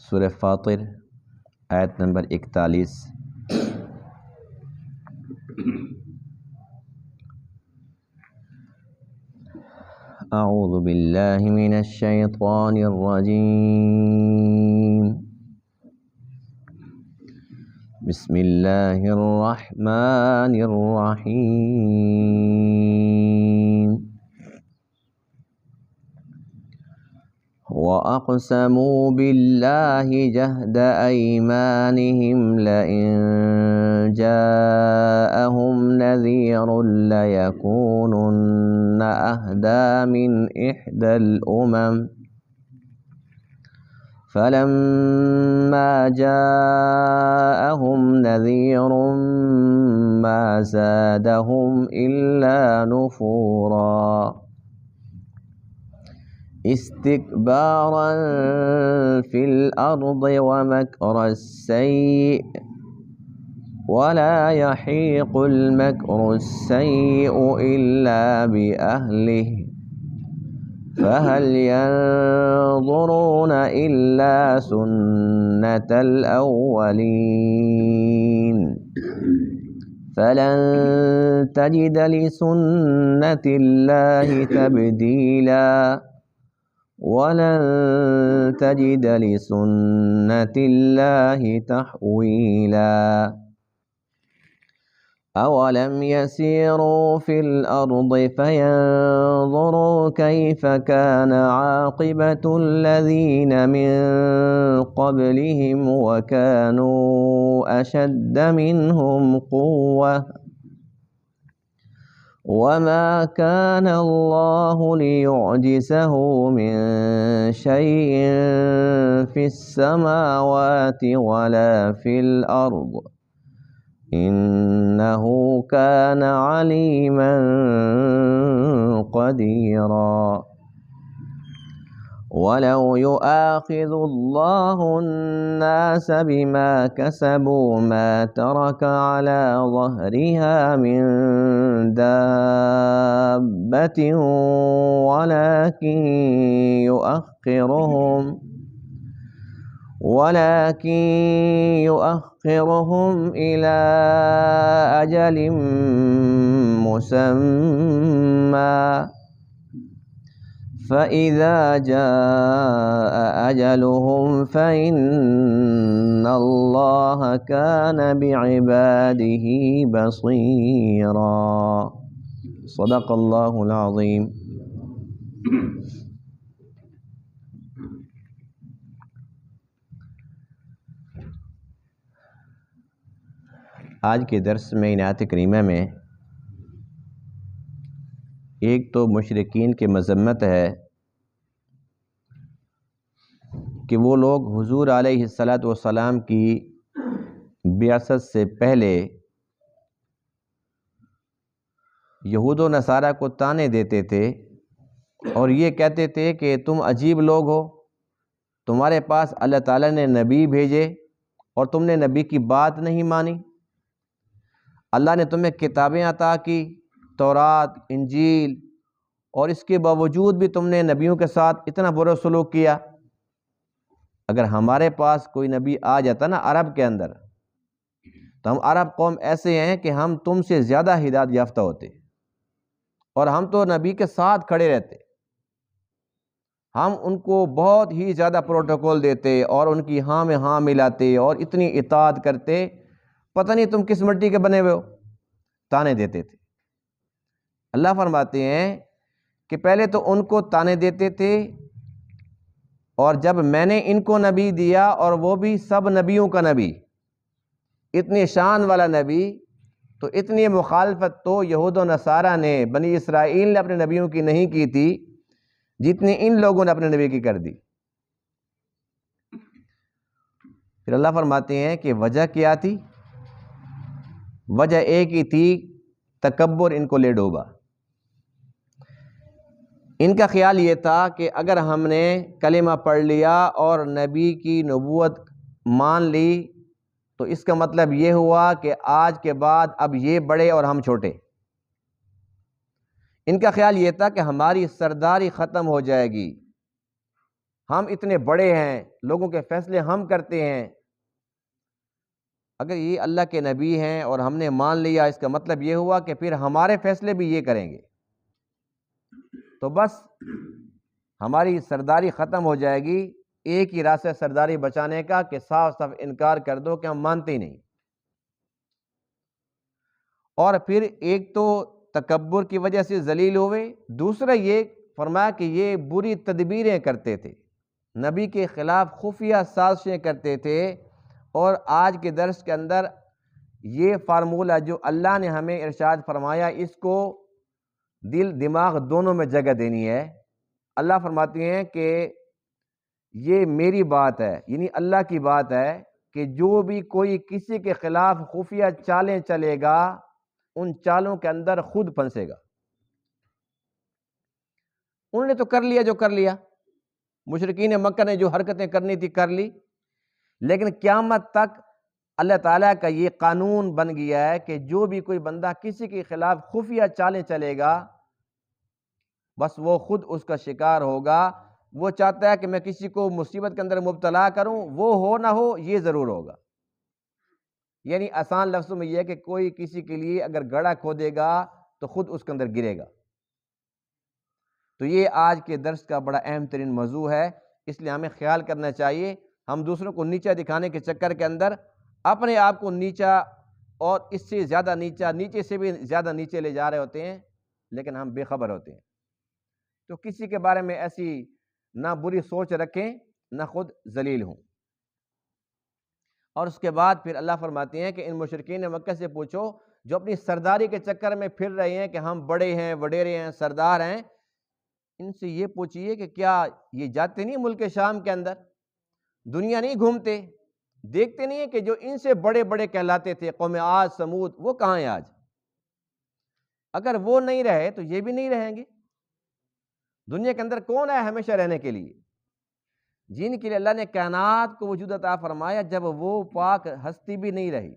سورہ فاطر آیت نمبر 41۔ اعوذ باللہ من الشیطان الرجیم، بسم اللہ الرحمن الرحیم۔ وَأَقْسَمُوا بِاللَّهِ جَهْدَ أَيْمَانِهِمْ لَئِن جَاءَهُمْ نَذِيرٌ لَيَكُونُنَّ أَهْدَىٰ مِنْ إِحْدَى الْأُمَمِ فَلَمَّا جَاءَهُمْ نَذِيرٌ مَا زَادَهُمْ إِلَّا نُفُورًا استكبارا في الأرض ومكر السيء ولا يحيق المكر السيء إلا بأهله فهل ينظرون إلا سنة الأولين فلن تجد لسنة الله تبديلا وَلَن تَجِدَ لِسُنَّةِ اللَّهِ تَحْوِيلًا أَوَلَمْ يَسِيرُوا فِي الْأَرْضِ فَيَنظُرُوا كَيْفَ كَانَ عَاقِبَةُ الَّذِينَ مِن قَبْلِهِمْ وَكَانُوا أَشَدَّ مِنْهُمْ قُوَّةً وَمَا كَانَ اللَّهُ لِيُعْجِزَهُ مِن شَيْءٍ فِي السَّمَاوَاتِ وَلَا فِي الْأَرْضِ إِنَّهُ كَانَ عَلِيمًا قَدِيرًا وَلَوْ يُؤَاخِذُ اللَّهُ النَّاسَ بِمَا كَسَبُوا مَا تَرَكَ عَلَى ظَهْرِهَا مِن دَابَّةٍ ولكن يؤخرهم إلى أجل مسمى فإذا جاء أجلهم فإن الله كان بعباده بصيرا صدق اللہ العظیم۔ آج کے درس میں ان آیات کریمہ میں ایک تو مشرکین کی مذمت ہے کہ وہ لوگ حضور علیہ السلام کی بعثت سے پہلے یہود و نصارہ کو طعنے دیتے تھے اور یہ کہتے تھے کہ تم عجیب لوگ ہو، تمہارے پاس اللہ تعالیٰ نے نبی بھیجے اور تم نے نبی کی بات نہیں مانی، اللہ نے تمہیں کتابیں عطا کی، تورات، انجیل، اور اس کے باوجود بھی تم نے نبیوں کے ساتھ اتنا برا سلوک کیا۔ اگر ہمارے پاس کوئی نبی آ جاتا نا عرب کے اندر، تو ہم عرب قوم ایسے ہیں کہ ہم تم سے زیادہ ہدایت یافتہ ہوتے، اور ہم تو نبی کے ساتھ کھڑے رہتے، ہم ان کو بہت ہی زیادہ پروٹوکول دیتے اور ان کی ہاں میں ہاں ملاتے اور اتنی اطاعت کرتے، پتہ نہیں تم کس مٹی کے بنے ہوئے ہو، طعنے دیتے تھے۔ اللہ فرماتے ہیں کہ پہلے تو ان کو طعنے دیتے تھے، اور جب میں نے ان کو نبی دیا اور وہ بھی سب نبیوں کا نبی، اتنی شان والا نبی، تو اتنی مخالفت تو یہود و نصارہ نے، بنی اسرائیل نے اپنے نبیوں کی نہیں کی تھی جتنی ان لوگوں نے اپنے نبی کی کر دی۔ پھر اللہ فرماتے ہیں کہ وجہ کیا تھی؟ وجہ ایک ہی تھی، تکبر ان کو لے ڈوبا۔ ان کا خیال یہ تھا کہ اگر ہم نے کلمہ پڑھ لیا اور نبی کی نبوت مان لی تو اس کا مطلب یہ ہوا کہ آج کے بعد اب یہ بڑے اور ہم چھوٹے۔ ان کا خیال یہ تھا کہ ہماری سرداری ختم ہو جائے گی، ہم اتنے بڑے ہیں، لوگوں کے فیصلے ہم کرتے ہیں۔ اگر یہ اللہ کے نبی ہیں اور ہم نے مان لیا، اس کا مطلب یہ ہوا کہ پھر ہمارے فیصلے بھی یہ کریں گے، تو بس ہماری سرداری ختم ہو جائے گی۔ ایک ہی راستہ سرداری بچانے کا کہ صاف صاف انکار کر دو کہ ہم مانتے ہی نہیں۔ اور پھر ایک تو تکبر کی وجہ سے ذلیل ہوئے، دوسرا یہ فرمایا کہ یہ بری تدبیریں کرتے تھے، نبی کے خلاف خفیہ سازشیں کرتے تھے۔ اور آج کے درس کے اندر یہ فارمولہ جو اللہ نے ہمیں ارشاد فرمایا، اس کو دل دماغ دونوں میں جگہ دینی ہے۔ اللہ فرماتے ہیں کہ یہ میری بات ہے، یعنی اللہ کی بات ہے کہ جو بھی کوئی کسی کے خلاف خفیہ چالیں چلے گا، ان چالوں کے اندر خود پھنسے گا۔ انہوں نے تو کر لیا جو کر لیا، مشرکین مکہ نے جو حرکتیں کرنی تھی کر لی، لیکن قیامت تک اللہ تعالیٰ کا یہ قانون بن گیا ہے کہ جو بھی کوئی بندہ کسی کے خلاف خفیہ چالیں چلے گا، بس وہ خود اس کا شکار ہوگا۔ وہ چاہتا ہے کہ میں کسی کو مصیبت کے اندر مبتلا کروں، وہ ہو نہ ہو یہ ضرور ہوگا۔ یعنی آسان لفظوں میں یہ ہے کہ کوئی کسی کے لیے اگر گڑھا کھودے گا تو خود اس کے اندر گرے گا۔ تو یہ آج کے درس کا بڑا اہم ترین موضوع ہے، اس لیے ہمیں خیال کرنا چاہیے ہم دوسروں کو نیچا دکھانے کے چکر کے اندر اپنے آپ کو نیچا اور اس سے زیادہ نیچا، نیچے سے بھی زیادہ نیچے لے جا رہے ہوتے ہیں، لیکن ہم بے خبر ہوتے ہیں۔ تو کسی کے بارے میں ایسی نہ بری سوچ رکھیں نہ خود ذلیل ہوں۔ اور اس کے بعد پھر اللہ فرماتے ہیں کہ ان مشرکین مکہ سے پوچھو جو اپنی سرداری کے چکر میں پھر رہے ہیں کہ ہم بڑے ہیں، وڈیرے ہیں، سردار ہیں، ان سے یہ پوچھئے کہ کیا یہ جاتے نہیں ملک شام کے اندر، دنیا نہیں گھومتے، دیکھتے نہیں ہیں کہ جو ان سے بڑے بڑے کہلاتے تھے قوم عاد سمود، وہ کہاں ہیں آج؟ اگر وہ نہیں رہے تو یہ بھی نہیں رہیں گے۔ دنیا کے اندر کون ہے ہمیشہ رہنے کے لیے؟ جن کے لیے اللہ نے کائنات کو وجود عطا فرمایا، جب وہ پاک ہستی بھی نہیں رہی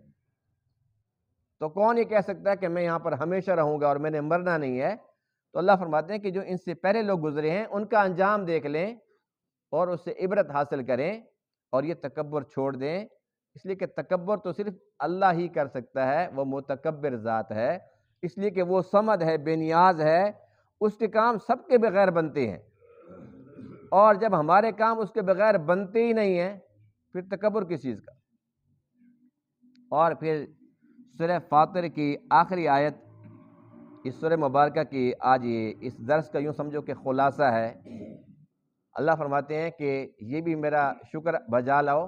تو کون یہ کہہ سکتا ہے کہ میں یہاں پر ہمیشہ رہوں گا اور میں نے مرنا نہیں ہے؟ تو اللہ فرماتے ہیں کہ جو ان سے پہلے لوگ گزرے ہیں ان کا انجام دیکھ لیں اور اس سے عبرت حاصل کریں اور یہ تکبر چھوڑ دیں، اس لیے کہ تکبر تو صرف اللہ ہی کر سکتا ہے، وہ متکبر ذات ہے، اس لیے کہ وہ صمد ہے، بے نیاز ہے، اس کے کام سب کے بغیر بنتے ہیں، اور جب ہمارے کام اس کے بغیر بنتے ہی نہیں ہیں پھر تکبر کس چیز کا؟ اور پھر سورہ فاطر کی آخری آیت اس سورہ مبارکہ کی آج یہ اس درس کا یوں سمجھو کہ خلاصہ ہے۔ اللہ فرماتے ہیں کہ یہ بھی میرا شکر بجا لاؤ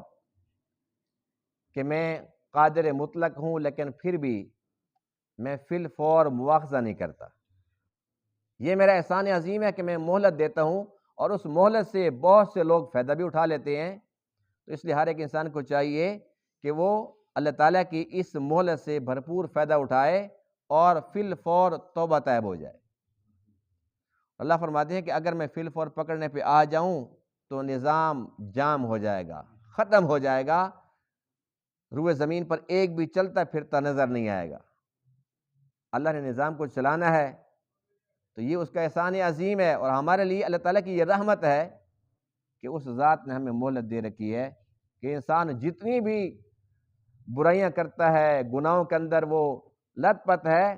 کہ میں قادر مطلق ہوں، لیکن پھر بھی میں فی الفور مواخذہ نہیں کرتا۔ یہ میرا احسان عظیم ہے کہ میں مہلت دیتا ہوں اور اس مہلت سے بہت سے لوگ فائدہ بھی اٹھا لیتے ہیں۔ تو اس لیے ہر ایک انسان کو چاہیے کہ وہ اللہ تعالیٰ کی اس مہلت سے بھرپور فائدہ اٹھائے اور فی الفور توبہ طیب ہو جائے۔ اللہ فرماتے ہیں کہ اگر میں فی الفور پکڑنے پہ آ جاؤں تو نظام جام ہو جائے گا، ختم ہو جائے گا، روئے زمین پر ایک بھی چلتا پھرتا نظر نہیں آئے گا۔ اللہ نے نظام کو چلانا ہے تو یہ اس کا احسان عظیم ہے، اور ہمارے لیے اللہ تعالیٰ کی یہ رحمت ہے کہ اس ذات نے ہمیں مہلت دے رکھی ہے کہ انسان جتنی بھی برائیاں کرتا ہے، گناہوں کے اندر وہ لت پت ہے،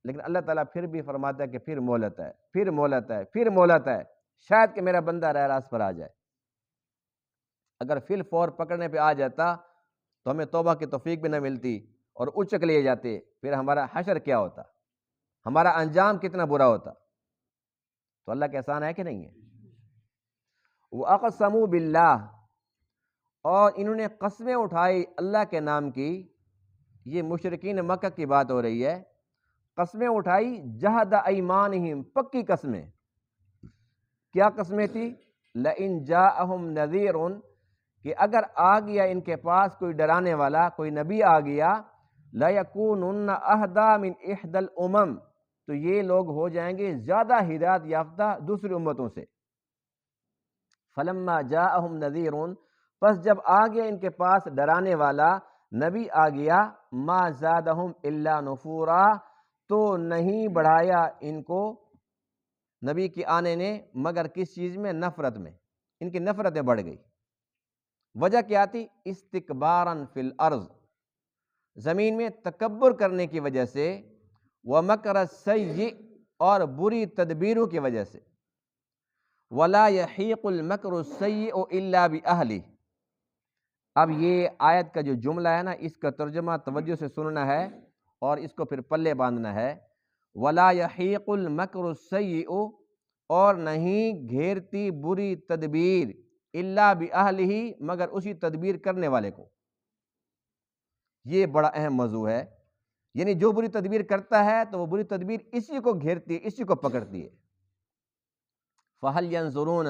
لیکن اللہ تعالیٰ پھر بھی فرماتا ہے کہ پھر مہلت ہے، پھر مہلت ہے، پھر مہلت ہے، شاید کہ میرا بندہ راہ راست پر آ جائے۔ اگر فی الفور پکڑنے پہ آ جاتا تو ہمیں توبہ کی توفیق بھی نہ ملتی اور اچک لیے جاتے، پھر ہمارا حشر کیا ہوتا، ہمارا انجام کتنا برا ہوتا۔ تو اللہ کا احسان ہے کہ نہیں ہے؟ وَأَقْسَمُوا بِاللَّهِ، اور انہوں نے قسمیں اٹھائی اللہ کے نام کی۔ یہ مشرکین مکہ کی بات ہو رہی ہے، قسمیں اٹھائی جہد ایمانہم، پکی قسمیں۔ کیا قسمیں تھی؟ لئن جاءہم نذیر، کہ اگر آ گیا ان کے پاس کوئی ڈرانے والا، کوئی نبی آ گیا، لَيَكُونُنَّ أَهْدَىٰ مِنْ إِحْدَى الْأُمَمِ، تو یہ لوگ ہو جائیں گے زیادہ ہدایت یافتہ دوسری امتوں سے۔ فَلَمَّا جَاءَهُمْ نَذِيرٌ، پس جب آ گیا ان کے پاس ڈرانے والا، نبی آ گیا، مَا زَادَهُمْ إِلَّا نُفُورًا، تو نہیں بڑھایا ان کو نبی کے آنے نے مگر کس چیز میں؟ نفرت میں۔ ان کی نفرتیں بڑھ گئی۔ وجہ کیا تھی؟ استکباراً فی الارض، زمین میں تکبر کرنے کی وجہ سے، ومکر السیئ، اور بری تدبیروں کی وجہ سے، ولا یحیق المکر السیئ الا باہلہ۔ اب یہ آیت کا جو جملہ ہے نا، اس کا ترجمہ توجہ سے سننا ہے اور اس کو پھر پلے باندھنا ہے۔ ولا یحیق المکر السیئ، اور نہیں گھیرتی بری تدبیر، الا باہلہ، مگر اسی تدبیر کرنے والے کو۔ یہ بڑا اہم موضوع ہے، یعنی جو بری تدبیر کرتا ہے تو وہ بری تدبیر اسی کو گھیرتی ہے، اسی کو پکڑتی ہے۔ فَهَلْ يَنظُرُونَ،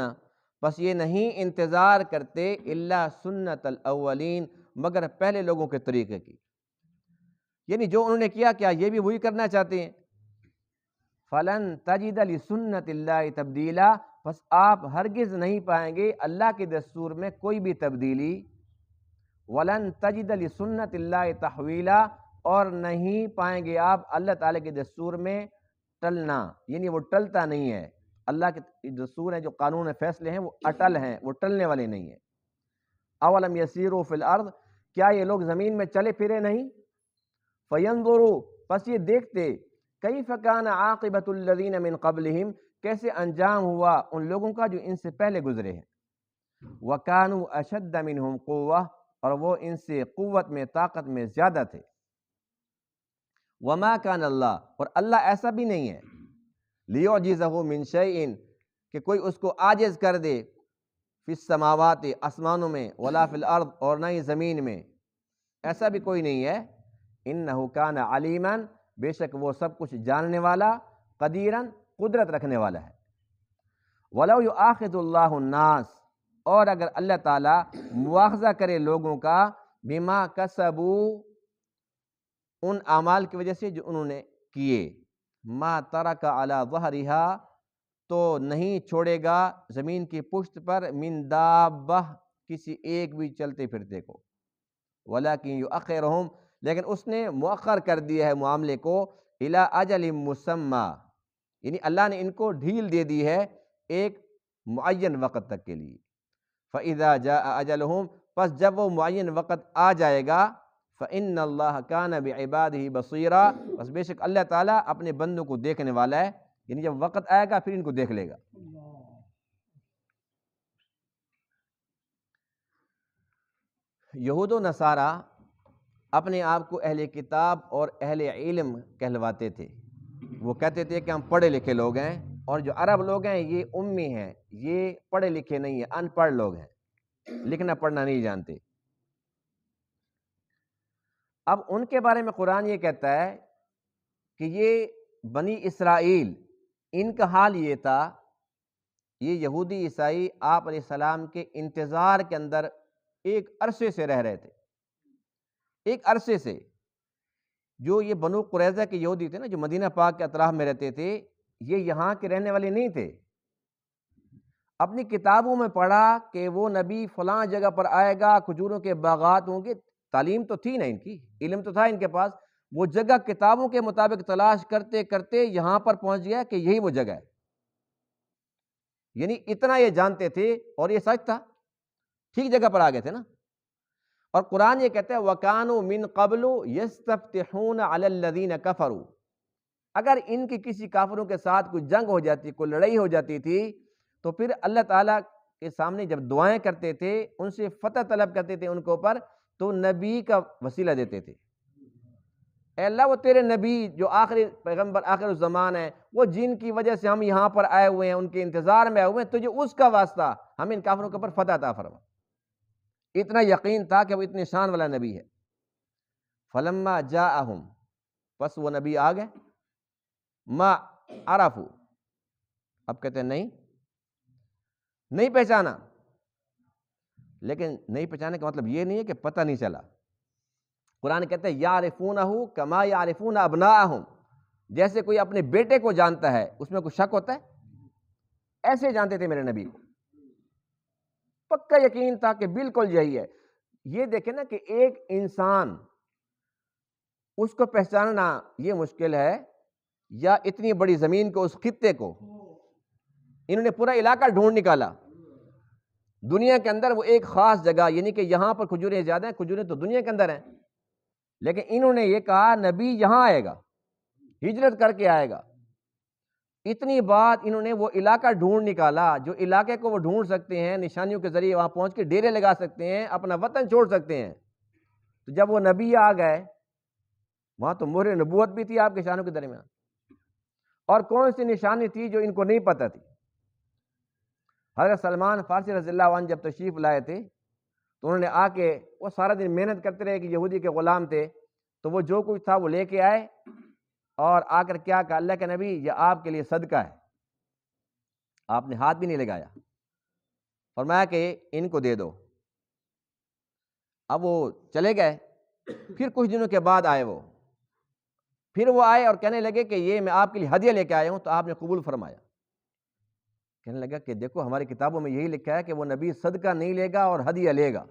بس یہ نہیں انتظار کرتے، الا سنت الاولین، مگر پہلے لوگوں کے طریقے کی، یعنی جو انہوں نے کیا یہ بھی وہی کرنا چاہتے ہیں۔ فَلَن تَجِدَ لِسُنَّتِ اللَّهِ تَبْدِيلًا، بس آپ ہرگز نہیں پائیں گے اللہ کے دستور میں کوئی بھی تبدیلی۔ وَلَن تَجِدَ لِسُنَّتِ اللَّهِ تَحْوِيلًا، اور نہیں پائیں گے آپ اللہ تعالیٰ کے دستور میں ٹلنا، یعنی وہ ٹلتا نہیں ہے۔ اللہ کے دستور ہیں، جو قانون فیصلے ہیں، وہ اٹل ہیں، وہ ٹلنے والے نہیں ہیں۔ اولم یسیروا فی الارض، کیا یہ لوگ زمین میں چلے پھرے نہیں؟ فینظروا، پس یہ دیکھتے، کیف کان عاقبۃ الذین من قبلہم، کیسے انجام ہوا ان لوگوں کا جو ان سے پہلے گزرے ہیں۔ وکانوا اشد منہم قوہ، اور وہ ان سے قوت میں، طاقت میں زیادہ تھے۔ وما کان اللہ، اور اللہ ایسا بھی نہیں ہے، لیعجزہ من شیء، کہ کوئی اس کو عاجز کر دے، فی السماوات، آسمانوں میں، ولا فی الارض، اور نہ ہی زمین میں، ایسا بھی کوئی نہیں ہے۔ انہ کان علیما، بے شک وہ سب کچھ جاننے والا، قدیرا، قدرت رکھنے والا ہے۔ ولو یؤاخذ اللہ الناس، اور اگر اللہ تعالیٰ مواخذہ کرے لوگوں کا، بما کسبوا، ان اعمال کی وجہ سے جو انہوں نے کیے، ما ترک علی ظہرہا، تو نہیں چھوڑے گا زمین کی پشت پر، من دابہ، کسی ایک بھی چلتے پھرتے کو، ولیکن یؤخرہم، لیکن اس نے مؤخر کر دیا ہے معاملے کو، الی اجل مسمی، یعنی اللہ نے ان کو ڈھیل دے دی ہے ایک معین وقت تک کے لیے۔ فَإِذَا جَاءَ أَجَلُهُمْ، پس جب وہ معین وقت آ جائے گا، فَإِنَّ اللَّهَ كَانَ بِعِبَادِهِ بَصِيرًا، بس بے شک اللہ تعالیٰ اپنے بندوں کو دیکھنے والا ہے، یعنی جب وقت آئے گا پھر ان کو دیکھ لے گا۔ یہود و نصارہ اپنے آپ کو اہل کتاب اور اہل علم کہلواتے تھے، وہ کہتے تھے کہ ہم پڑھے لکھے لوگ ہیں، اور جو عرب لوگ ہیں یہ امی ہیں، یہ پڑھے لکھے نہیں ہیں، ان پڑھ لوگ ہیں، لکھنا پڑھنا نہیں جانتے۔ اب ان کے بارے میں قرآن یہ کہتا ہے کہ یہ بنی اسرائیل، ان کا حال یہ تھا، یہ یہودی عیسائی آپ علیہ السلام کے انتظار کے اندر ایک عرصے سے رہ رہے تھے، ایک عرصے سے۔ جو یہ بنو قریظہ کے یہودی تھے نا، جو مدینہ پاک کے اطراف میں رہتے تھے، یہ یہاں کے رہنے والے نہیں تھے۔ اپنی کتابوں میں پڑھا کہ وہ نبی فلاں جگہ پر آئے گا، کھجوروں کے باغات ہوں گے، تعلیم تو تھی نا ان کی، علم تو تھا ان کے پاس، وہ جگہ کتابوں کے مطابق تلاش کرتے کرتے یہاں پر پہنچ گیا کہ یہی وہ جگہ ہے، یعنی اتنا یہ جانتے تھے، اور یہ سچ تھا، ٹھیک جگہ پر آ گئے تھے نا۔ اور قرآن یہ کہتا ہے وَكَانُوا مِن قَبْلُ يَسْتَفْتِحُونَ عَلَى الَّذِينَ كَفَرُوا، اگر ان کی کسی کافروں کے ساتھ کوئی جنگ ہو جاتی، کوئی لڑائی ہو جاتی تھی، تو پھر اللہ تعالیٰ کے سامنے جب دعائیں کرتے تھے، ان سے فتح طلب کرتے تھے ان کے اوپر، تو نبی کا وسیلہ دیتے تھے، اے اللہ وہ تیرے نبی جو آخری پیغمبر آخر الزمان ہے، وہ جن کی وجہ سے ہم یہاں پر آئے ہوئے ہیں، ان کے انتظار میں آئے ہوئے ہیں، تجھے اس کا واسطہ، ہم ان کافروں کے اوپر فتح عطا فرما۔ اتنا یقین تھا کہ وہ اتنے شان والا نبی ہے۔ فلما جاءہم، پس وہ نبی آ گئے، ما عرفوا، اب کہتے ہیں نہیں پہچانا، لیکن نہیں پہچانے کا مطلب یہ نہیں ہے کہ پتہ نہیں چلا۔ قرآن کہتے ہیں یعرفونہ کما یعرفون ابناءہم، جیسے کوئی اپنے بیٹے کو جانتا ہے، اس میں کوئی شک ہوتا ہے؟ ایسے جانتے تھے میرے نبی کو، پکا یقین تھا کہ بالکل یہی ہے۔ یہ دیکھیں نا کہ ایک انسان، اس کو پہچاننا یہ مشکل ہے، یا اتنی بڑی زمین کو، اس خطے کو، انہوں نے پورا علاقہ ڈھونڈ نکالا، دنیا کے اندر وہ ایک خاص جگہ، یعنی کہ یہاں پر کھجوریں زیادہ ہیں، کھجوریں تو دنیا کے اندر ہیں، لیکن انہوں نے یہ کہا نبی یہاں آئے گا، ہجرت کر کے آئے گا۔ اتنی بات انہوں نے وہ علاقہ ڈھونڈ نکالا جو علاقے کو وہ ڈھونڈ سکتے ہیں، نشانیوں کے ذریعے وہاں پہنچ کے ڈیرے لگا سکتے ہیں، اپنا وطن چھوڑ سکتے ہیں۔ تو جب وہ نبی آ گئے وہاں تو مہر نبوت بھی تھی آپ کے شانوں کے درمیان، اور کون سی نشانی تھی جو ان کو نہیں پتہ تھی۔ حضرت سلمان فارسی رضی اللہ عنہ جب تشریف لائے تھے تو انہوں نے آ کے وہ سارا دن محنت کرتے رہے کہ یہودی کے غلام تھے، تو وہ جو کچھ تھا وہ لے کے آئے اور آ کر کیا کہا، اللہ کے نبی یہ آپ کے لیے صدقہ ہے۔ آپ نے ہاتھ بھی نہیں لگایا، فرمایا کہ ان کو دے دو۔ اب وہ چلے گئے، پھر کچھ دنوں کے بعد آئے پھر وہ آئے اور کہنے لگے کہ یہ میں آپ کے لیے ہدیہ لے کے آیا ہوں، تو آپ نے قبول فرمایا۔ کہنے لگا کہ دیکھو ہماری کتابوں میں یہی لکھا ہے کہ وہ نبی صدقہ نہیں لے گا اور ہدیہ لے گا،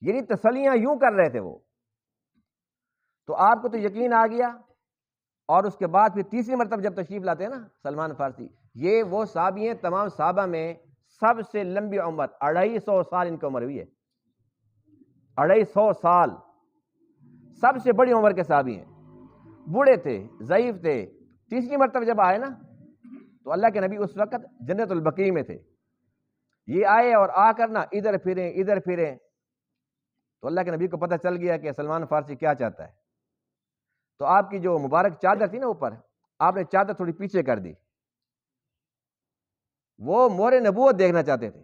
یعنی تسلیاں یوں کر رہے تھے وہ۔ تو آپ کو تو یقین آ گیا، اور اس کے بعد پھر تیسری مرتبہ جب تشریف لاتے ہیں نا سلمان فارسی، یہ وہ صحابی ہیں تمام صحابہ میں سب سے لمبی عمر، 250 سال ان کی عمر ہوئی ہے، 250 سال، سب سے بڑی عمر کے صحابی ہیں، بوڑھے تھے، ضعیف تھے۔ تیسری مرتبہ جب آئے نا تو اللہ کے نبی اس وقت جنت البقیع میں تھے، یہ آئے اور آ کر نا ادھر پھریں، تو اللہ کے نبی کو پتہ چل گیا کہ سلمان فارسی کیا چاہتا ہے۔ تو آپ کی جو مبارک چادر تھی نا اوپر، آپ نے چادر تھوڑی پیچھے کر دی، وہ مہر نبوت دیکھنا چاہتے تھے،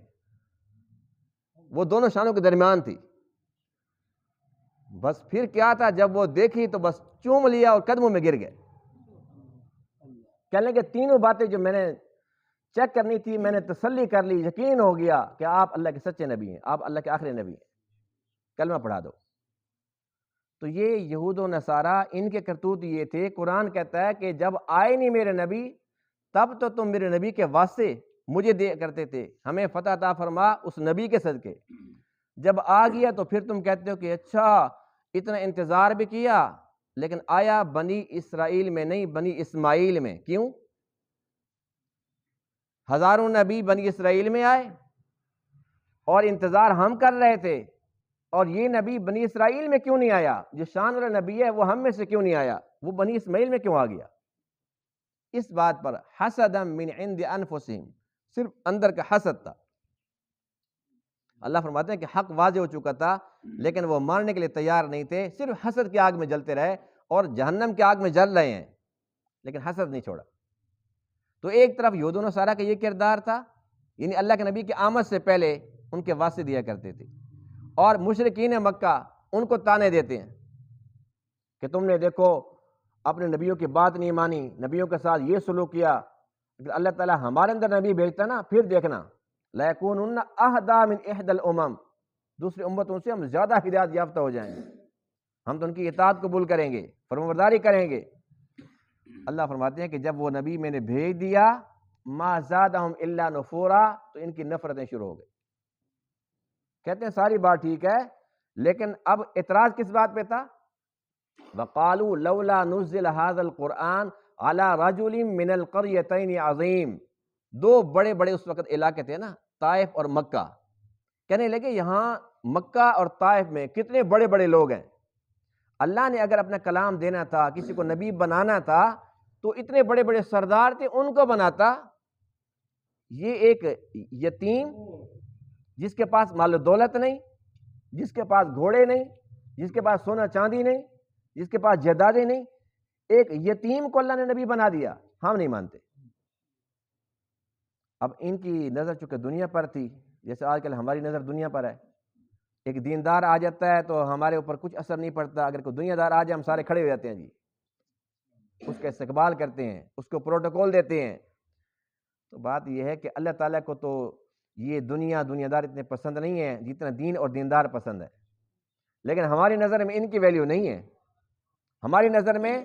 وہ دونوں شانوں کے درمیان تھی۔ بس پھر کیا تھا، جب وہ دیکھی تو بس چوم لیا اور قدموں میں گر گئے، کہنے کہ تینوں باتیں جو میں نے چیک کرنی تھی میں نے تسلی کر لی، یقین ہو گیا کہ آپ اللہ کے سچے نبی ہیں، آپ اللہ کے آخری نبی ہیں، کلمہ پڑھا دو۔ تو یہ یہود و نصارہ ان کے کرتوت یہ تھے۔ قرآن کہتا ہے کہ جب آئے نہیں میرے نبی تب تو تم میرے نبی کے واسطے مجھے دے کرتے تھے، ہمیں فتح عطا فرما اس نبی کے صدقے۔ جب آ گیا تو پھر تم کہتے ہو کہ اچھا اتنا انتظار بھی کیا، لیکن آیا بنی اسرائیل میں نہیں، بنی اسماعیل میں۔ کیوں؟ ہزاروں نبی بنی اسرائیل میں آئے اور انتظار ہم کر رہے تھے، اور یہ نبی بنی اسرائیل میں کیوں نہیں آیا؟ جو شان والا نبی ہے وہ ہم میں سے کیوں نہیں آیا؟ وہ بنی اسماعیل میں کیوں آ گیا؟ اس بات پر حسدا من عند انفسہم، صرف اندر کا حسد تھا۔ اللہ فرماتے ہیں کہ حق واضح ہو چکا تھا لیکن وہ ماننے کے لیے تیار نہیں تھے، صرف حسد کی آگ میں جلتے رہے، اور جہنم کی آگ میں جل رہے ہیں لیکن حسد نہیں چھوڑا۔ تو ایک طرف یہود و نصارہ کا یہ کردار تھا، یعنی اللہ کے نبی کی آمد سے پہلے ان کے واسطے دیا کرتے تھے، اور مشرکین مکہ ان کو تانے دیتے ہیں کہ تم نے دیکھو اپنے نبیوں کی بات نہیں مانی، نبیوں کے ساتھ یہ سلوک کیا۔ اگر اللہ تعالیٰ ہمارے اندر نبی بھیجتا نا، پھر دیکھنا لَيَكُونُنَّ أَهْدَىٰ مِنْ إِحْدَى الْأُمَمِ، دوسری امتوں سے ہم زیادہ ہدایت یافتہ ہو جائیں گے، ہم تو ان کی اطاعت قبول کریں گے، فرمانبرداری کریں گے۔ اللہ فرماتے ہیں کہ جب وہ نبی میں نے بھیج دیا مَا زَادَهُمْ إِلَّا نُفُورًا، تو ان کی نفرتیں شروع ہو گئی۔ کہتے ہیں ساری بات ٹھیک ہے، لیکن اب اعتراض کس بات پہ تھا؟ وَقَالُوا لَوْلَا نُزِّلَ هَذَا الْقُرْآنُ عَلَىٰ رَجُلٍ مِّنَ الْقَرْيَتَيْنِ عَظِيمٍ، دو بڑے بڑے اس وقت علاقے تھے نا، طائف اور مکہ۔ کہنے لگے یہاں مکہ اور طائف میں کتنے بڑے بڑے لوگ ہیں، اللہ نے اگر اپنا کلام دینا تھا، کسی کو نبی بنانا تھا تو اتنے بڑے بڑے سردار تھے ان کو بناتا۔ یہ ایک یتیم جس کے پاس مال و دولت نہیں، جس کے پاس گھوڑے نہیں، جس کے پاس سونا چاندی نہیں، جس کے پاس جائیدادیں نہیں، ایک یتیم کو اللہ نے نبی بنا دیا، ہم نہیں مانتے۔ اب ان کی نظر چونکہ دنیا پر تھی، جیسے آج کل ہماری نظر دنیا پر ہے، ایک دیندار آ جاتا ہے تو ہمارے اوپر کچھ اثر نہیں پڑتا، اگر کوئی دنیا دار آ جائے ہم سارے کھڑے ہو جاتے ہیں، جی اس کا استقبال کرتے ہیں، اس کو پروٹوکول دیتے ہیں۔ تو بات یہ ہے کہ اللہ تعالیٰ کو تو یہ دنیا دار اتنے پسند نہیں ہے جتنا دین اور دیندار پسند ہے، لیکن ہماری نظر میں ان کی ویلیو نہیں ہے، ہماری نظر میں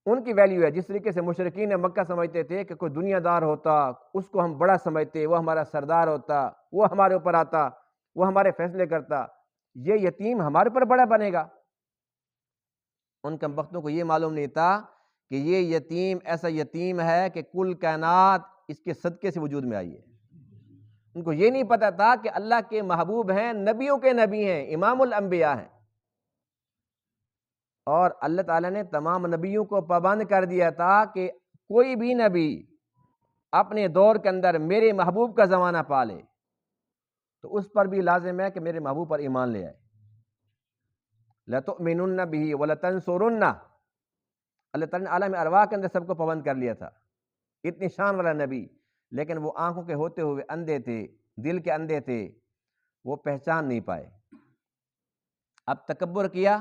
ان کی ویلیو ہے۔ جس طریقے سے مشرکین مکہ سمجھتے تھے کہ کوئی دنیا دار ہوتا اس کو ہم بڑا سمجھتے، وہ ہمارا سردار ہوتا، وہ ہمارے اوپر آتا، وہ ہمارے فیصلے کرتا، یہ یتیم ہمارے اوپر بڑا بنے گا۔ ان کم بختوں کو یہ معلوم نہیں تھا کہ یہ یتیم ایسا یتیم ہے کہ کل کائنات اس کے صدقے سے وجود میں آئی ہے، ان کو یہ نہیں پتہ تھا کہ اللہ کے محبوب ہیں، نبیوں کے نبی ہیں، امام الانبیاء ہیں، اور اللہ تعالیٰ نے تمام نبیوں کو پابند کر دیا تھا کہ کوئی بھی نبی اپنے دور کے اندر میرے محبوب کا زمانہ پالے تو اس پر بھی لازم ہے کہ میرے محبوب پر ایمان لے آئے۔ لَتُؤْمِنُنَّ بِهِ وَلَتَنْصُرُنَّ، اللہ تعالیٰ نے عالم ارواح کے اندر سب کو پابند کر لیا تھا، اتنی شان والا نبی، لیکن وہ آنکھوں کے ہوتے ہوئے اندھے تھے، دل کے اندھے تھے، وہ پہچان نہیں پائے۔ اب تکبر کیا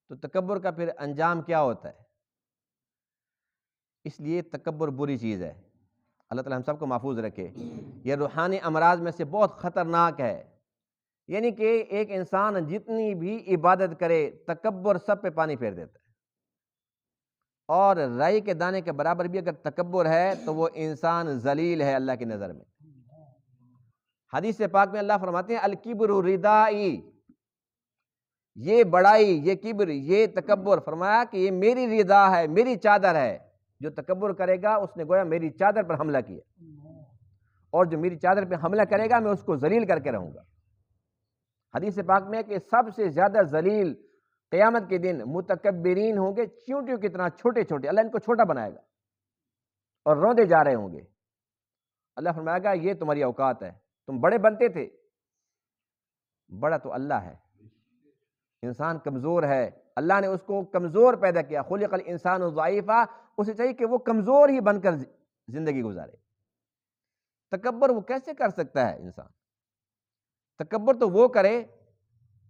تو تکبر کا پھر انجام کیا ہوتا ہے؟ اس لیے تکبر بری چیز ہے، اللہ تعالیٰ ہم سب کو محفوظ رکھے۔ یہ روحانی امراض میں سے بہت خطرناک ہے، یعنی کہ ایک انسان جتنی بھی عبادت کرے تکبر سب پہ پانی پھیر دیتا ہے، اور رائی کے دانے کے برابر بھی اگر تکبر ہے تو وہ انسان ذلیل ہے اللہ کی نظر میں۔ حدیث پاک میں اللہ فرماتے ہیں الکبر ردائی، یہ بڑائی، یہ کبر، یہ تکبر، فرمایا کہ یہ میری رضا ہے، میری چادر ہے۔ جو تکبر کرے گا اس نے گویا میری چادر پر حملہ کیا، اور جو میری چادر پہ حملہ کرے گا میں اس کو ذلیل کر کے رہوں گا۔ حدیث پاک میں کہ سب سے زیادہ ذلیل قیامت کے دن متکبرین ہوں گے، چیونٹیوں کی طرح چھوٹے چھوٹے، اللہ ان کو چھوٹا بنائے گا اور روندے جا رہے ہوں گے۔ اللہ فرمائے گا یہ تمہاری اوقات ہے، تم بڑے بنتے تھے، بڑا تو اللہ ہے، انسان کمزور ہے، اللہ نے اس کو کمزور پیدا کیا، خلق الانسان ضعیفا، اسے چاہیے کہ وہ کمزور ہی بن کر زندگی گزارے۔ تکبر وہ کیسے کر سکتا ہے انسان؟ تکبر تو وہ کرے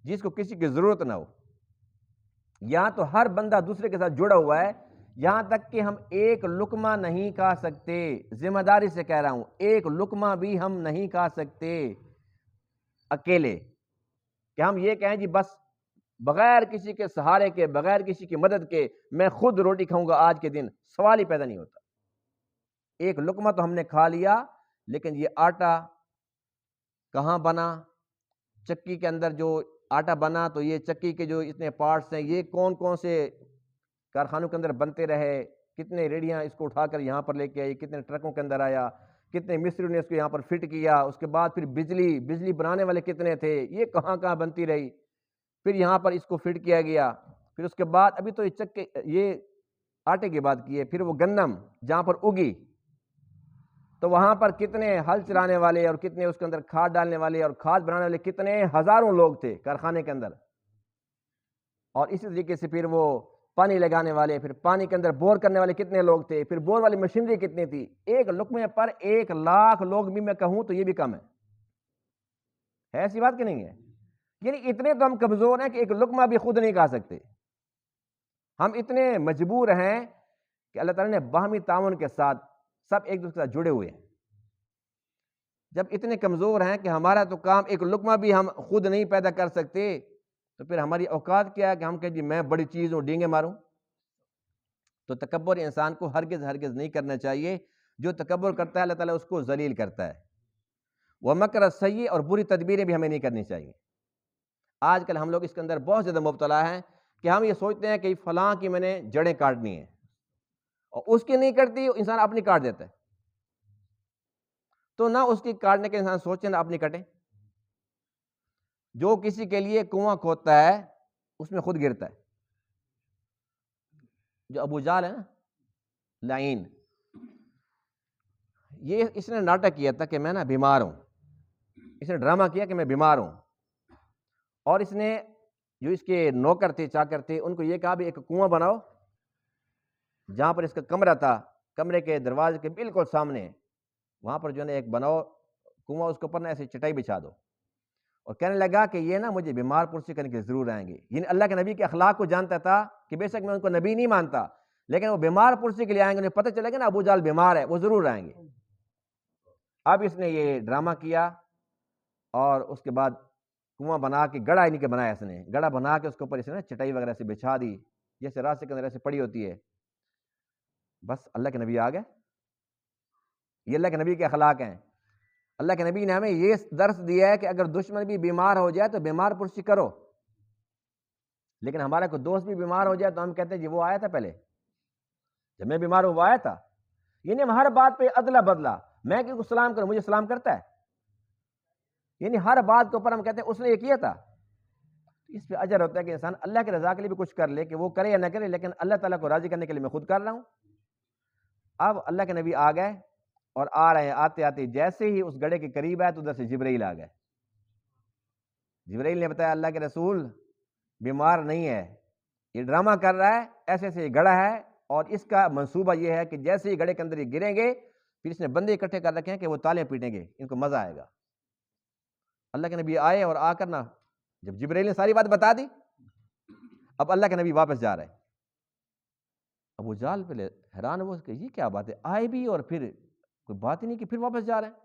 جس کو کسی کی ضرورت نہ ہو۔ یہاں تو ہر بندہ دوسرے کے ساتھ جڑا ہوا ہے، یہاں تک کہ ہم ایک لقمہ نہیں کھا سکتے، ذمہ داری سے کہہ رہا ہوں، ایک لقمہ بھی ہم نہیں کھا سکتے اکیلے، کہ ہم یہ کہیں جی بس بغیر کسی کے سہارے کے، بغیر کسی کی مدد کے میں خود روٹی کھاؤں گا آج کے دن، سوال ہی پیدا نہیں ہوتا۔ ایک لقمہ تو ہم نے کھا لیا، لیکن یہ آٹا کہاں بنا، چکی کے اندر جو آٹا بنا تو یہ چکی کے جو اتنے پارٹس ہیں، یہ کون کون سے کارخانوں کے اندر بنتے رہے، کتنے ریڑیاں اس کو اٹھا کر یہاں پر لے کے آئی، کتنے ٹرکوں کے اندر آیا، کتنے مستریوں نے اس کو یہاں پر فٹ کیا، اس کے بعد پھر بجلی بنانے والے کتنے تھے، یہ کہاں کہاں بنتی رہی، پھر یہاں پر اس کو فٹ کیا گیا، پھر اس کے بعد ابھی تو یہ آٹے کی بات کی ہے، پھر وہ گندم جہاں پر اگی تو وہاں پر کتنے ہل چلانے والے اور کتنے اس کے اندر کھاد ڈالنے والے اور کھاد بنانے والے، کتنے ہزاروں لوگ تھے کارخانے کے اندر، اور اسی طریقے سے پھر وہ پانی لگانے والے، پھر پانی کے اندر بور کرنے والے کتنے لوگ تھے، پھر بور والی مشینری کتنی تھی۔ ایک لقمے پر 1,00,000 لوگ بھی میں کہوں تو یہ بھی کم ہے ایسی بات کہ نہیں ہے؟ یعنی اتنے تو ہم کمزور ہیں کہ ایک لقمہ بھی خود نہیں کھا سکتے، ہم اتنے مجبور ہیں کہ اللہ تعالیٰ نے باہمی تعاون کے ساتھ سب ایک دوسرے کے ساتھ جڑے ہوئے ہیں۔ جب اتنے کمزور ہیں کہ ہمارا تو کام ایک لقمہ بھی ہم خود نہیں پیدا کر سکتے، تو پھر ہماری اوقات کیا ہے کہ ہم کہیں جی میں بڑی چیز ہوں، ڈینگے ماروں؟ تو تکبر انسان کو ہرگز نہیں کرنا چاہیے، جو تکبر کرتا ہے اللہ تعالیٰ اس کو ذلیل کرتا ہے۔ وَمَكْرَ السَّيِّئِ، اور بری تدبیریں بھی ہمیں نہیں کرنی چاہیے۔ آج کل ہم لوگ اس کے اندر بہت زیادہ مبتلا ہیں کہ ہم یہ سوچتے ہیں کہ فلاں کی میں نے جڑیں کاٹنی ہیں، اور اس کی نہیں کٹتی انسان اپنی کاٹ دیتا ہے، تو نہ اس کی کاٹنے کے انسان سوچے نہ اپنی کٹے۔ جو کسی کے لیے کنواں کھودتا ہے اس میں خود گرتا ہے، جو ابو جہل ہے نا لعین، یہ اس نے ناٹک کیا تھا کہ میں نا بیمار ہوں، اس نے ڈرامہ کیا کہ میں بیمار ہوں، اور اس نے جو اس کے نوکر تھے چاکر تھے ان کو یہ کہا بھی ایک کنواں بناؤ جہاں پر اس کا کمرہ تھا، کمرے کے دروازے کے بالکل سامنے، وہاں پر جو ہے نا ایک بناؤ کنواں، اس کے اوپر نا ایسے چٹائی بچھا دو، اور کہنے لگا کہ یہ نا مجھے بیمار پرسی کرنے کے ضرور آئیں گے۔ یعنی اللہ کے نبی کے اخلاق کو جانتا تھا کہ بے شک میں ان کو نبی نہیں مانتا، لیکن وہ بیمار پرسی کے لیے آئیں گے، انہیں پتہ چلے گا نا ابو جہل بیمار ہے، وہ ضرور آئیں گے۔ اب اس نے یہ ڈرامہ کیا، اور اس کے بعد کنواں بنا کے گڑھا نہیں کہ بنایا، اس نے گڑھا بنا کے اس کے اوپر اس نے چٹائی وغیرہ سے بچھا دی، جیسے راستے کے اندر ایسے پڑی ہوتی ہے۔ بس اللہ کے نبی آ گئے، یہ اللہ کے نبی کے اخلاق ہیں۔ اللہ کے نبی نے ہمیں یہ درس دیا ہے کہ اگر دشمن بھی بیمار ہو جائے تو بیمار پرسی کرو، لیکن ہمارا کوئی دوست بھی بیمار ہو جائے تو ہم کہتے ہیں جی وہ آیا تھا پہلے، جب میں بیمار ہوں وہ آیا تھا۔ یعنی ہم ہر بات پہ ادلا بدلا، میں کسی کو سلام کروں مجھے سلام کرتا ہے، یعنی ہر بات کے اوپر ہم کہتے ہیں اس نے یہ کیا تھا، اس پہ اجر ہوتا ہے کہ انسان اللہ کی رضا کے لیے بھی کچھ کر لے، کہ وہ کرے یا نہ کرے، لیکن اللہ تعالیٰ کو راضی کرنے کے لیے میں خود کر رہا ہوں۔ اب اللہ کے نبی آ گئے اور آ رہے ہیں، آتے آتے جیسے ہی اس گڑھے کے قریب آئے تو ادھر سے جبرائیل آ گئے۔ جبرائیل نے بتایا اللہ کے رسول بیمار نہیں ہے، یہ ڈرامہ کر رہا ہے، ایسے ایسے یہ گڑھا ہے، اور اس کا منصوبہ یہ ہے کہ جیسے ہی گڑھے کے اندر یہ گریں گے پھر اس نے بندے اکٹھے کر رکھے ہیں کہ وہ تالے پیٹیں گے، ان کو مزہ آئے گا۔ اللہ کے نبی آئے اور آ کر نا جب جبرائیل نے ساری بات بتا دی، اب اللہ کے نبی واپس جا رہے ہیں۔ ابو جہل پہلے حیران ہوا کہ یہ کیا بات ہے، آئے بھی اور پھر کوئی بات ہی نہیں کہ پھر واپس جا رہے ہیں۔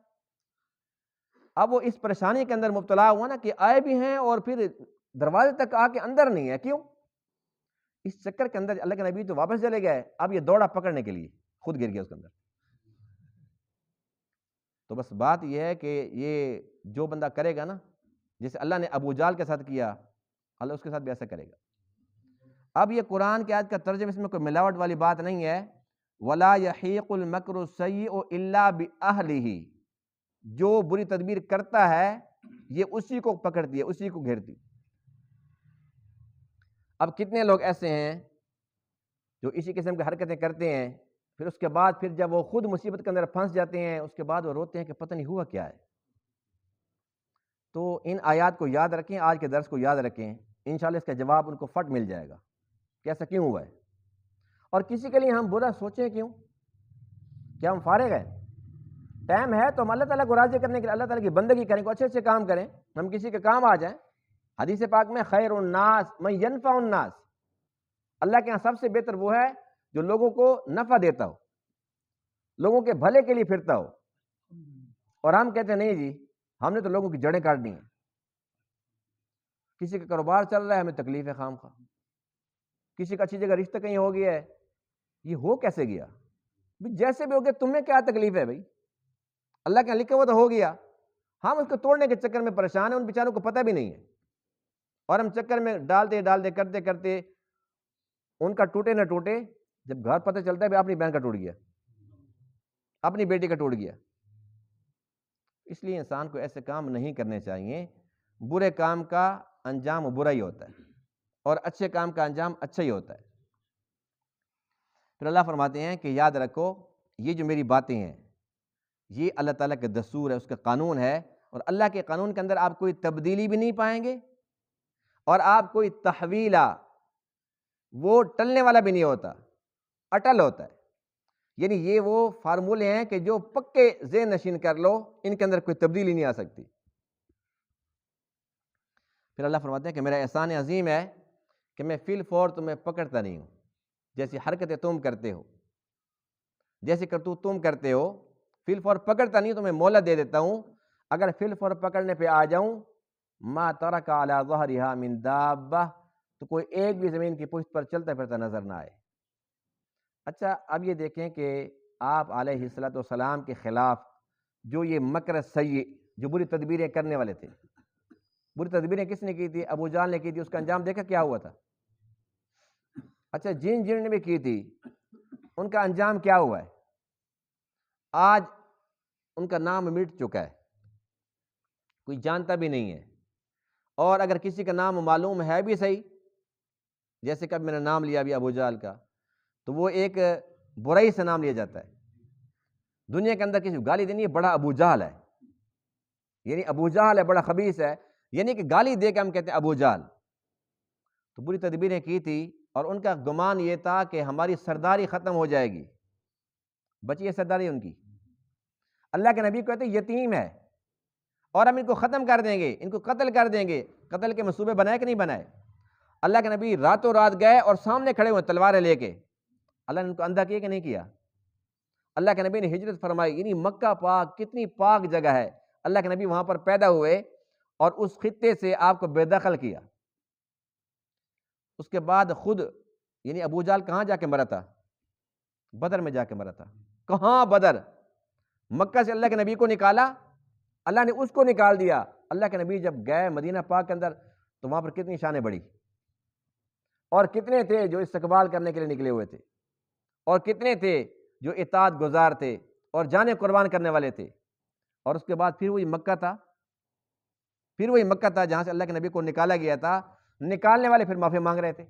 اب وہ اس پریشانی کے اندر مبتلا ہوا نا کہ آئے بھی ہیں اور پھر دروازے تک آ کے اندر نہیں ہے، کیوں؟ اس چکر کے اندر اللہ کے نبی تو واپس چلے گئے، اب یہ دوڑا پکڑنے کے لیے، خود گر گیا اس کے اندر۔ تو بس بات یہ ہے کہ یہ جو بندہ کرے گا نا، جیسے اللہ نے ابو جہل کے ساتھ کیا، اللہ اس کے ساتھ بھی ایسا کرے گا۔ اب یہ قرآن کی آیت کا ترجمہ، اس میں کوئی ملاوٹ والی بات نہیں ہے۔ وَلَا يَحِيقُ الْمَكْرُ السَّيِّئُ إِلَّا بِأَهْلِهِ، جو بری تدبیر کرتا ہے یہ اسی کو پکڑتی ہے، اسی کو گھیرتی۔ اب کتنے لوگ ایسے ہیں جو اسی قسم کی حرکتیں کرتے ہیں، پھر اس کے بعد پھر جب وہ خود مصیبت کے اندر پھنس جاتے ہیں، اس کے بعد وہ روتے ہیں کہ پتہ نہیں ہوا کیا ہے۔ تو ان آیات کو یاد رکھیں، آج کے درس کو یاد رکھیں، انشاءاللہ اس کا جواب ان کو فٹ مل جائے گا کہ ایسا کیوں ہوا ہے، اور کسی کے لیے ہم برا سوچیں کیوں؟ کیا ہم فارغ ہیں؟ ٹائم ہے تو ہم اللہ تعالیٰ کو راضی کرنے کے لیے اللہ تعالیٰ کی بندگی کریں، کوئی اچھے اچھے کام کریں، ہم کسی کے کام آ جائیں۔ حدیث پاک میں خیر الناس من ینفع الناس، اللہ کے یہاں سب سے بہتر وہ ہے جو لوگوں کو نفع دیتا ہو، لوگوں کے بھلے کے لیے پھرتا ہو۔ اور ہم کہتے ہیں نہیں جی، ہم نے تو لوگوں کی جڑیں کاٹنی ہیں، کسی کا کاروبار چل رہا ہے ہمیں تکلیف ہے خام خواہ، کسی کا اچھی جگہ رشتہ کہیں ہو گیا ہے، یہ ہو کیسے گیا؟ جیسے بھی ہو گیا تمہیں کیا تکلیف ہے بھائی؟ اللہ کے لکھا ہوا تو ہو گیا، ہم اس کو توڑنے کے چکر میں پریشان ہیں، ان بیچاروں کو پتہ بھی نہیں ہے، اور ہم چکر میں ڈالتے کرتے کرتے ان کا ٹوٹے نہ ٹوٹے، جب گھر پتہ چلتا ہے بھی اپنی بہن کا ٹوٹ گیا، اپنی بیٹی کا ٹوٹ گیا۔ اس لیے انسان کو ایسے کام نہیں کرنے چاہیے، برے کام کا انجام برا ہی ہوتا ہے اور اچھے کام کا انجام اچھا ہی ہوتا ہے۔ پھر اللہ فرماتے ہیں کہ یاد رکھو یہ جو میری باتیں ہیں یہ اللہ تعالیٰ کا دستور ہے، اس کا قانون ہے، اور اللہ کے قانون کے اندر آپ کوئی تبدیلی بھی نہیں پائیں گے، اور آپ کوئی تحویلہ، وہ ٹلنے والا بھی نہیں ہوتا، اٹل ہوتا ہے۔ یعنی یہ وہ فارمولے ہیں کہ جو پکے ذہن نشین کر لو، ان کے اندر کوئی تبدیلی نہیں آ سکتی۔ پھر اللہ فرماتے ہیں کہ میرا احسان عظیم ہے کہ میں فی الفور تمہیں پکڑتا نہیں ہوں، جیسی حرکتیں تم کرتے ہو، جیسی کرتوت تم کرتے ہو، فی الفور پکڑتا نہیں، تمہیں مہلت دے دیتا ہوں۔ اگر فی الفور پکڑنے پہ آ جاؤں، ما ترک علی ظہرها من دابہ، تو کوئی ایک بھی زمین کی پشت پر چلتا پھرتا نظر نہ آئے۔ اچھا اب یہ دیکھیں کہ آپ علیہ الصلوۃ والسلام کے خلاف جو یہ مکر سیء، جو بری تدبیریں کرنے والے تھے، بری تدبیریں کس نے کی تھی؟ ابو جہل نے کی تھی، اس کا انجام دیکھا کیا ہوا تھا؟ اچھا جن نے بھی کی تھی ان کا انجام کیا ہوا ہے؟ آج ان کا نام مٹ چکا ہے، کوئی جانتا بھی نہیں ہے، اور اگر کسی کا نام معلوم ہے بھی صحیح، جیسے کہ میں نے نام لیا ابھی ابو جہل کا، تو وہ ایک برائی سے نام لیا جاتا ہے۔ دنیا کے اندر کسی کو گالی دینی ہے، بڑا ابو جہل ہے، یعنی ابو جہل ہے، بڑا خبیث ہے، یعنی کہ گالی دے کے ہم کہتے ہیں ابو جہل۔ تو بری تدبیریں کی تھی، اور ان کا گمان یہ تھا کہ ہماری سرداری ختم ہو جائے گی، بچی ہے سرداری ان کی۔ اللہ کے نبی کہتے ہیں یتیم ہے اور ہم ان کو ختم کر دیں گے، ان کو قتل کر دیں گے۔ قتل کے منصوبے بنائے کہ نہیں بنائے؟ اللہ کے نبی راتوں رات گئے اور سامنے کھڑے ہوئے تلواریں لے کے، اللہ نے ان کو اندھا کیا کہ نہیں کیا؟ اللہ کے نبی نے ہجرت فرمائی، یعنی مکہ پاک کتنی پاک جگہ ہے، اللہ کے نبی وہاں پر پیدا ہوئے اور اس خطے سے آپ کو بے دخل کیا۔ اس کے بعد خود یعنی ابو جہل کہاں جا کے مرا تھا؟ بدر میں جا کے مرا تھا۔ کہاں بدر؟ مکہ سے اللہ کے نبی کو نکالا، اللہ نے اس کو نکال دیا۔ اللہ کے نبی جب گئے مدینہ پاک کے اندر تو وہاں پر کتنی شانیں بڑھی، اور کتنے تھے جو استقبال کرنے کے لیے نکلے ہوئے تھے، اور کتنے تھے جو اطاعت گزار تھے اور جانیں قربان کرنے والے تھے۔ اور اس کے بعد پھر وہی مکہ تھا پھر وہی مکہ تھا جہاں سے اللہ کے نبی کو نکالا گیا تھا، نکالنے والے پھر معافی مانگ رہے تھے،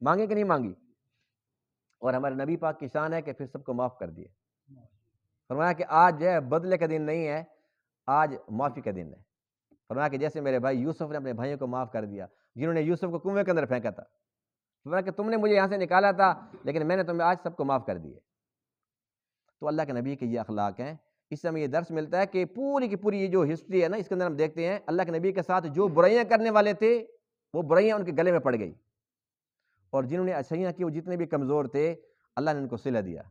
مانگے کہ نہیں مانگی؟ اور ہمارے نبی پاک کی شان ہے کہ پھر سب کو معاف کر دیے، فرمایا کہ آج جو ہے بدلے کا دن نہیں ہے، آج معافی کا دن ہے۔ فرمایا کہ جیسے میرے بھائی یوسف نے اپنے بھائیوں کو معاف کر دیا جنہوں نے یوسف کو کنویں کے اندر پھینکا تھا، فرمایا کہ تم نے مجھے یہاں سے نکالا تھا لیکن میں نے تمہیں آج سب کو معاف کر دیے۔ تو اللہ کے نبی کے یہ اخلاق ہیں۔ اس سے ہمیں یہ درس ملتا ہے کہ پوری کی پوری یہ جو ہسٹری ہے نا، اس کے اندر ہم دیکھتے ہیں اللہ کے نبی کے ساتھ جو برائیاں کرنے والے تھے وہ برائیاں ان کے گلے میں پڑ گئی، اور جنہوں نے اچھائیاں کی وہ جتنے بھی کمزور تھے اللہ نے ان کو صلہ دیا،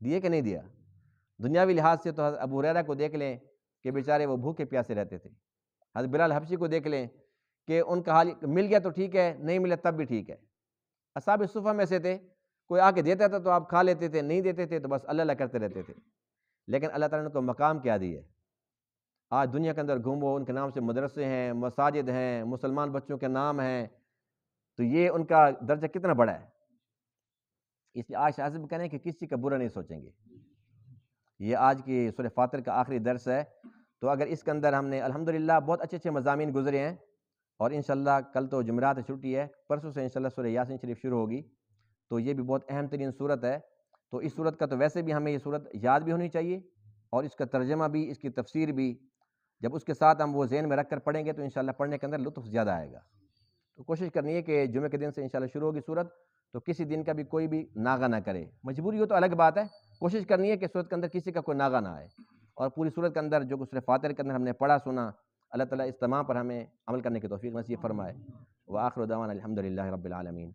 دیے کہ نہیں دیا؟ دنیاوی لحاظ سے تو حضرت ابو ہریرہ کو دیکھ لیں کہ بیچارے وہ بھوکے پیاسے رہتے تھے، حضرت بلال حبشی کو دیکھ لیں کہ ان کا حال مل گیا تو ٹھیک ہے، نہیں ملا تب بھی ٹھیک ہے۔ اصحاب صفہ میں سے تھے، کوئی آ کے دیتا تھا تو آپ کھا لیتے تھے، نہیں دیتے تھے تو بس اللہ اللہ کرتے رہتے تھے، لیکن اللہ تعالیٰ نے ان کو مقام کیا دی ہے۔ آج دنیا کے اندر گھومو، ان کے نام سے مدرسے ہیں، مساجد ہیں، مسلمان بچوں کے نام ہیں، تو یہ ان کا درجہ کتنا بڑا ہے۔ اس لیے آج شاذب کہنے کہ کسی کا برا نہیں سوچیں گے۔ یہ آج کی سورہ فاطر کا آخری درس ہے، تو اگر اس کے اندر ہم نے الحمدللہ بہت اچھے اچھے مضامین گزرے ہیں، اور انشاءاللہ کل تو جمعرات چھٹی ہے، پرسوں سے انشاءاللہ سورہ یاسین شریف شروع ہوگی، تو یہ بھی بہت اہم ترین صورت ہے۔ تو اس صورت کا تو ویسے بھی ہمیں یہ صورت یاد بھی ہونی چاہیے، اور اس کا ترجمہ بھی، اس کی تفسیر بھی، جب اس کے ساتھ ہم وہ ذہن میں رکھ کر پڑھیں گے تو انشاءاللہ پڑھنے کے اندر لطف زیادہ آئے گا۔ تو کوشش کرنی ہے کہ جمعے کے دن سے انشاءاللہ شروع ہوگی صورت، تو کسی دن کا بھی کوئی بھی ناغہ نہ کرے، مجبوری ہو تو الگ بات ہے، کوشش کرنی ہے کہ صورت کے اندر کسی کا کوئی ناغہ نہ آئے، اور پوری صورت کے اندر جو سورہ فاتر کے اندر ہم نے پڑھا سنا، اللہ تعالیٰ اس تمام پر ہمیں عمل کرنے کی توفیق نصیب فرمائے۔ وآخر دعوانا الحمدللہ رب العالمین۔